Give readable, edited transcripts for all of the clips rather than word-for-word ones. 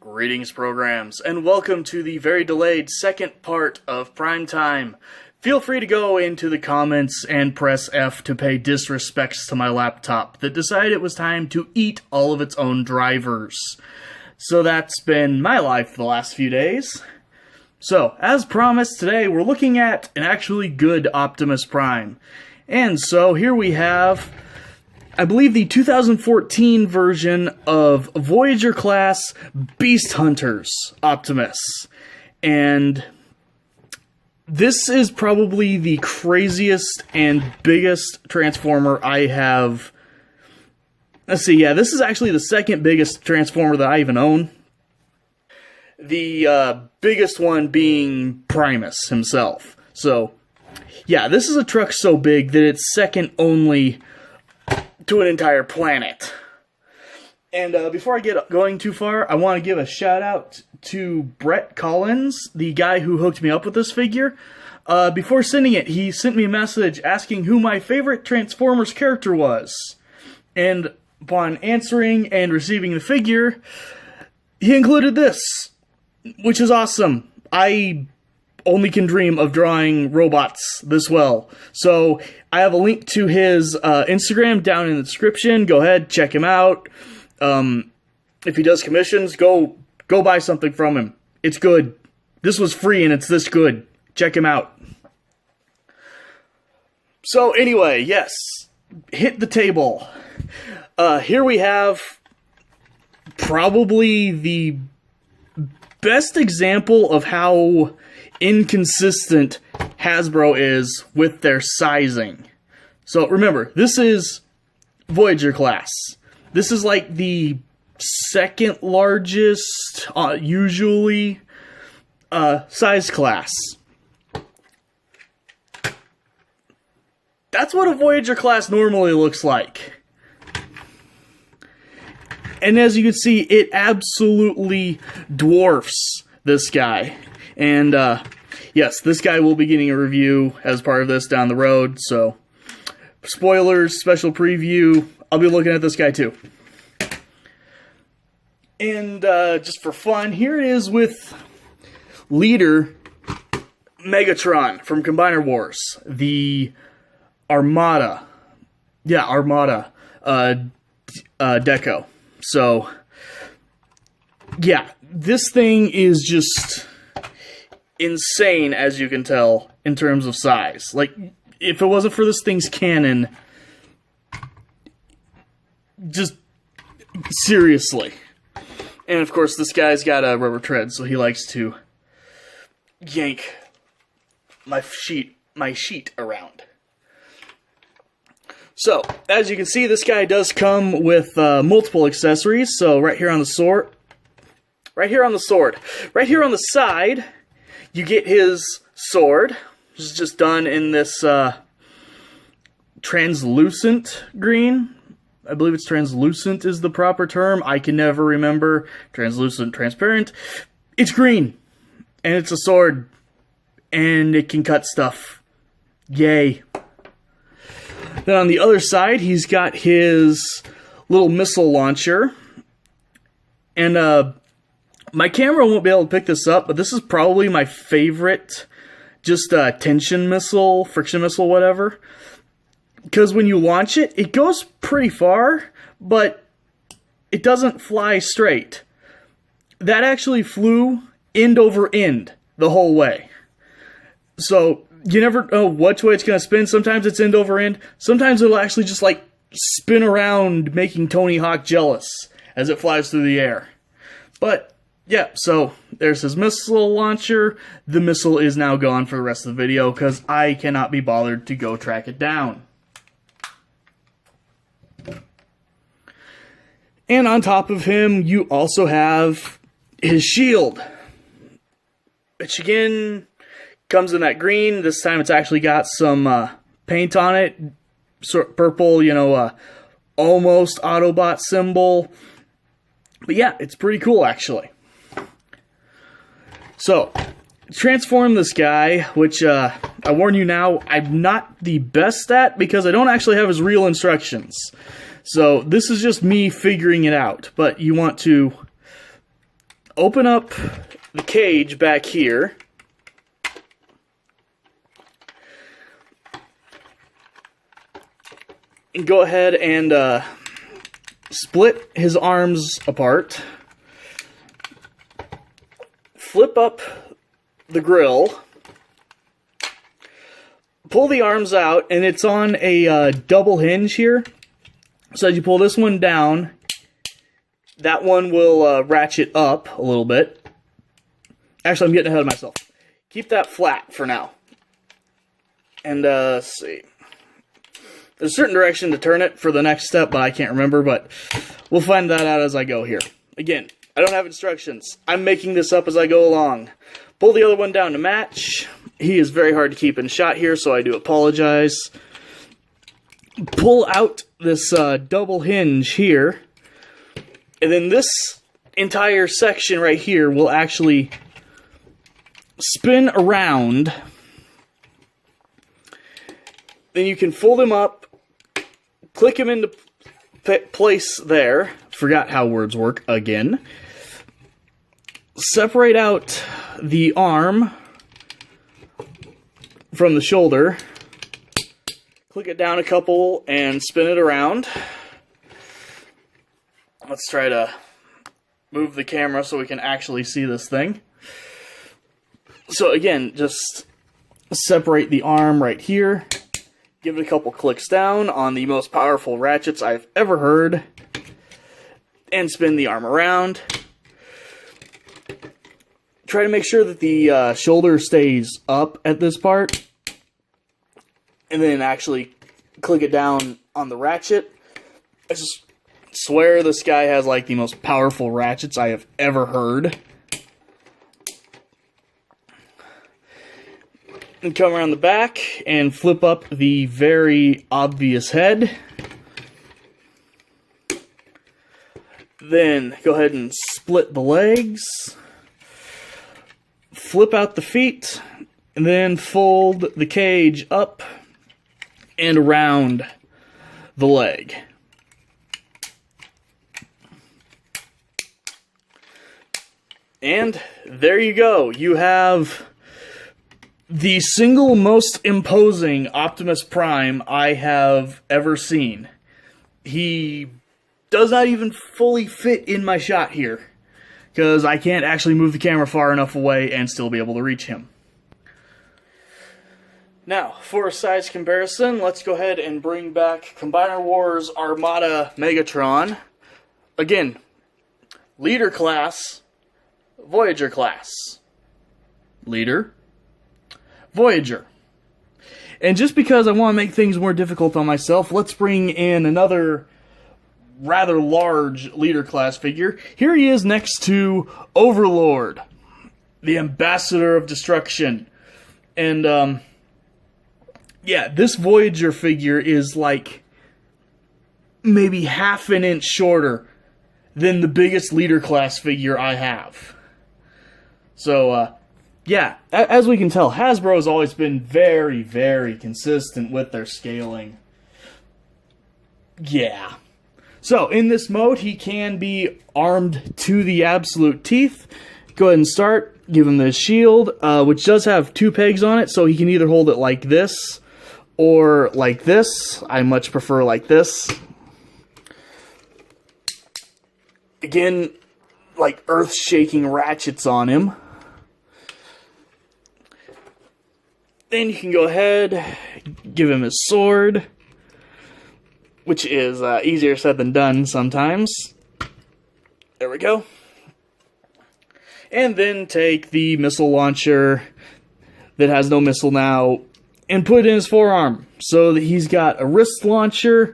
Greetings, programs, and welcome to the very delayed second part of Prime Time. Feel free to go into the comments and press F to pay disrespects to my laptop that decided it was time to eat all of its own drivers. So that's been my life the last few days. So, as promised, today we're looking at an actually good Optimus Prime. And so here we have, I believe, the 2014 version of Voyager class Beast Hunters Optimus. And this is probably the craziest and biggest Transformer I have. Let's see, yeah, this is actually the second biggest Transformer that I even own. The biggest one being Primus himself. So, yeah, this is a truck so big that it's second only to an entire planet. And before I get going too far, I want to give a shout out to Brett Collins, the guy who hooked me up with this figure. Before sending it, he sent me a message asking who my favorite Transformers character was. And upon answering and receiving the figure, he included this, which is awesome. I only can dream of drawing robots this well. So I have a link to his Instagram down in the description. Go ahead, check him out. If he does commissions, go buy something from him. It's good. This was free and it's this good. Check him out. So anyway, yes, hit the table. Here we have probably the best example of how inconsistent Hasbro is with their sizing. So remember, this is Voyager class. This is like the second largest, usually, size class. That's what a Voyager class normally looks like. And as you can see, it absolutely dwarfs this guy. And, yes, this guy will be getting a review as part of this down the road, so spoilers, special preview, I'll be looking at this guy too. And, just for fun, here it is with leader Megatron from Combiner Wars, the Armada. Yeah, Armada, Deco. So, yeah, this thing is just insane, as you can tell, in terms of size. Like, if it wasn't for this thing's cannon, just seriously. And of course, this guy's got a rubber tread, so he likes to yank my sheet around. So, as you can see, this guy does come with multiple accessories. So, right here on the sword, right here on the side, you get his sword, which is just done in this translucent green. I believe it's translucent is the proper term. I can never remember. Translucent, transparent. It's green, and it's a sword, and it can cut stuff. Yay. Then on the other side, he's got his little missile launcher. And my camera won't be able to pick this up, but this is probably my favorite just tension missile, friction missile, whatever. Because when you launch it, it goes pretty far, but it doesn't fly straight. That actually flew end over end the whole way. So you never know which way it's going to spin. Sometimes it's end over end. Sometimes it'll actually just, like, spin around, making Tony Hawk jealous as it flies through the air. But, yeah, so there's his missile launcher. The missile is now gone for the rest of the video because I cannot be bothered to go track it down. And on top of him, you also have his shield, which again comes in that green. This time it's actually got some paint on it. Sort of purple, you know, almost Autobot symbol. But yeah, it's pretty cool actually. So, transform this guy, which I warn you now, I'm not the best at because I don't actually have his real instructions. So this is just me figuring it out, but you want to open up the cage back here. And go ahead and split his arms apart. Flip up the grill. Pull the arms out, and it's on a double hinge here. So as you pull this one down, that one will ratchet up a little bit. Actually, I'm getting ahead of myself. Keep that flat for now. And let's see. There's a certain direction to turn it for the next step, but I can't remember, but we'll find that out as I go here. Again, I don't have instructions. I'm making this up as I go along. Pull the other one down to match. He is very hard to keep in shot here, so I do apologize. Pull out this double hinge here, and then this entire section right here will actually spin around. Then you can fold him up, click him into place there. Forgot how words work again. Separate out the arm from the shoulder. Click it down a couple and spin it around. Let's try to move the camera so we can actually see this thing. So again, just separate the arm right here. Give it a couple clicks down on the most powerful ratchets I've ever heard. And spin the arm around. Try to make sure that the shoulder stays up at this part. And then actually click it down on the ratchet. I just swear this guy has like the most powerful ratchets I have ever heard. And come around the back and flip up the very obvious head. Then go ahead and split the legs. Flip out the feet. And then fold the cage up and around the leg. And there you go. You have the single most imposing Optimus Prime I have ever seen. He does not even fully fit in my shot here, because I can't actually move the camera far enough away and still be able to reach him. Now, for a size comparison, let's go ahead and bring back Combiner Wars Armada Megatron. Again, Leader class, Voyager class. Leader, Voyager. And just because I want to make things more difficult on myself, let's bring in another rather large Leader class figure. Here he is next to Overlord, the Ambassador of Destruction. And, yeah, this Voyager figure is like maybe half an inch shorter than the biggest Leader class figure I have. So, yeah, as we can tell, Hasbro has always been very, very consistent with their scaling. Yeah. So, in this mode, he can be armed to the absolute teeth. Go ahead and start. Give him this shield, which does have 2 pegs on it, so he can either hold it like this or like this. I much prefer like this. Again, like earth-shaking ratchets on him. Then you can go ahead, give him his sword, which is easier said than done sometimes. There we go. And then take the missile launcher that has no missile now and put it in his forearm so that he's got a wrist launcher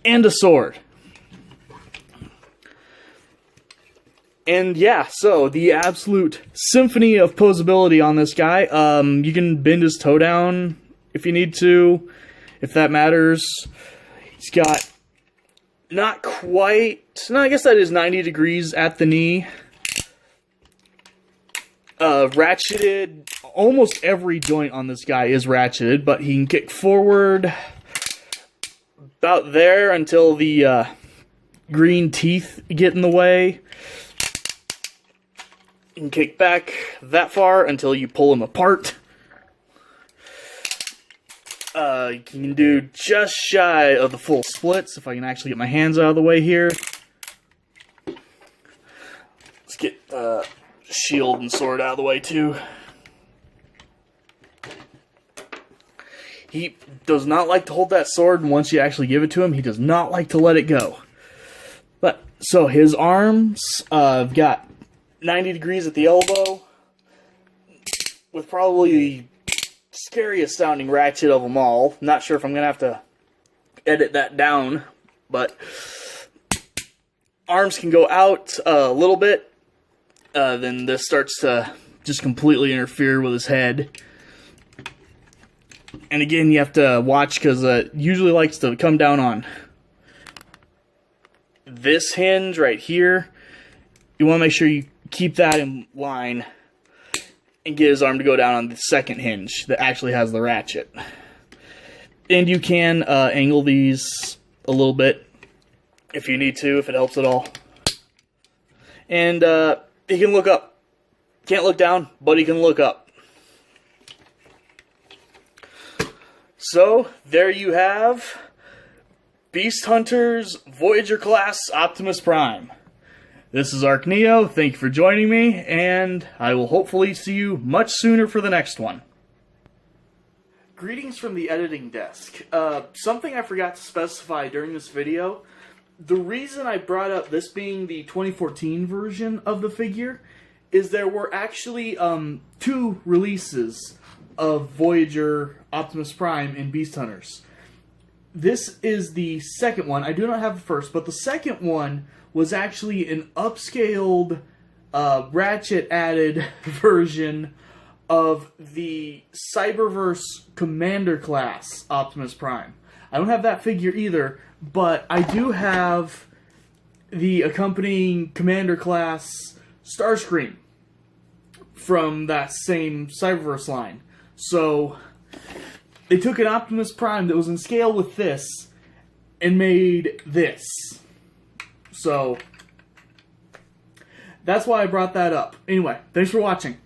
and a sword. And yeah, so the absolute symphony of posability on this guy. You can bend his toe down if you need to, if that matters. He's got not quite, no, I guess that is 90 degrees at the knee. Ratcheted, almost every joint on this guy is ratcheted, but he can kick forward about there until the green teeth get in the way. You can kick back that far until you pull them apart. You can do just shy of the full splits, if I can actually get my hands out of the way here. Let's get shield and sword out of the way too. He does not like to hold that sword, and once you actually give it to him, he does not like to let it go. But, so his arms, have got 90 degrees at the elbow, with probably the scariest sounding ratchet of them all. Not sure if I'm going to have to edit that down, but arms can go out a little bit, then this starts to just completely interfere with his head. And again, you have to watch because it usually likes to come down on this hinge right here. You want to make sure you keep that in line and get his arm to go down on the second hinge that actually has the ratchet. And you can angle these a little bit if you need to, if it helps at all. And he can look up. Can't look down, but he can look up. So, there you have Beast Hunter's Voyager class Optimus Prime. This is ArcNeo, thank you for joining me, and I will hopefully see you much sooner for the next one. Greetings from the editing desk. Something I forgot to specify during this video. The reason I brought up this being the 2014 version of the figure is there were actually 2 releases of Voyager Optimus Prime and Beast Hunters. This is the second one. I do not have the first, but the second one was actually an upscaled, ratchet-added version of the Cyberverse Commander class Optimus Prime. I don't have that figure either, but I do have the accompanying Commander class Starscream from that same Cyberverse line. So, they took an Optimus Prime that was in scale with this and made this. So, that's why I brought that up. Anyway, thanks for watching.